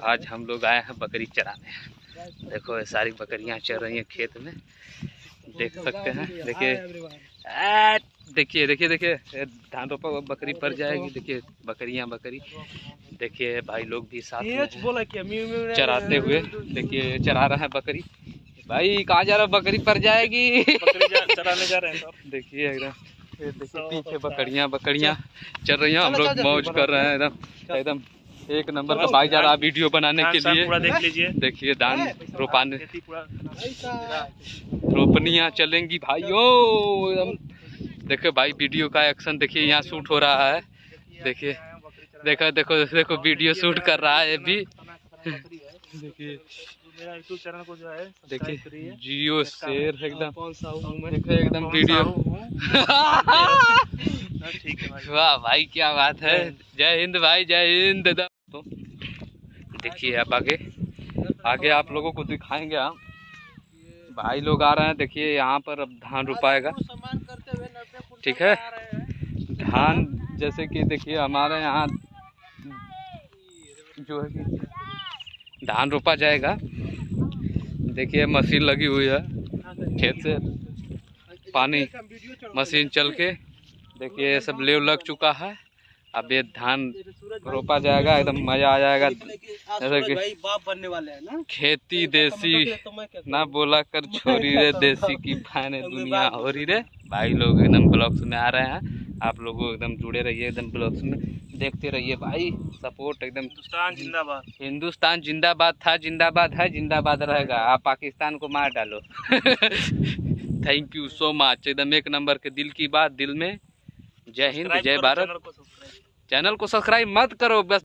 आज हम लोग आए हैं बकरी चराने। देखो ये सारी बकरियां चर रही हैं खेत में, देख सकते हैं। देखिए देखिए देखिए धान रोपा बकरी पर जाएगी। देखिए बकरी देखिए भाई लोग भी साथ में चराते हुए। देखिए चरा रहे हैं बकरी। भाई कहाँ जा रहा, बकरी पर जाएगी। चराने जा रहे हैं। देखिए एकदम, देखिए पीछे बकरियां चल रही हैं, हम लोग मौज कर रहे हैं एकदम एक नंबर का। भाई जा रहा वीडियो बनाने के लिए। देख लीजिए, देखिए धान रोपाने रोपनियाँ चलेंगी भाइयों एकदम। देखो भाई वीडियो का एक्शन देखिए, यहाँ शूट हो रहा है। देखिए देखो देखो देखो वीडियो शूट कर रहा है भी। देखिए मेरा यूट्यूब चैनल को जो है देखिए जियो शेर एकदम, देखो एकदम वीडियो। ठीक है भाई। वाह भाई क्या बात है। जय हिंद भाई, जय हिंद। तो देखिए अब आगे आप लोगों को दिखाएंगे हम। भाई लोग आ रहे हैं। देखिए यहाँ पर अब धान रुपाएगा, ठीक है। धान जैसे कि देखिए हमारे यहाँ जो है कि धान रोपा जाएगा। देखिए मशीन लगी हुई है, खेत से पानी मशीन चल के देखिए ये सब लेव लग चुका है। अब ये धान रोपा जाएगा, एकदम मजा आ जाएगा। जैसे कि बाप बनने वाले हैं ना, खेती देसी ना बोला कर छोरी रे, देसी की फाने दुनिया हो रही रे। भाई लोग एकदम ब्लॉग्स में आ रहे हैं, आप लोग एकदम जुड़े रहिए एकदम ब्लॉग्स में, देखते रहिए भाई। सपोर्ट एकदम। हिंदुस्तान जिंदाबाद। हिंदुस्तान जिंदाबाद था, जिंदाबाद है, जिंदाबाद रहेगा। आप पाकिस्तान को मार डालो। Thank you so much. एकदम एक नंबर के दिल की बात दिल में। जय हिंद, जय भारत। चैनल को सब्सक्राइब मत करो बस।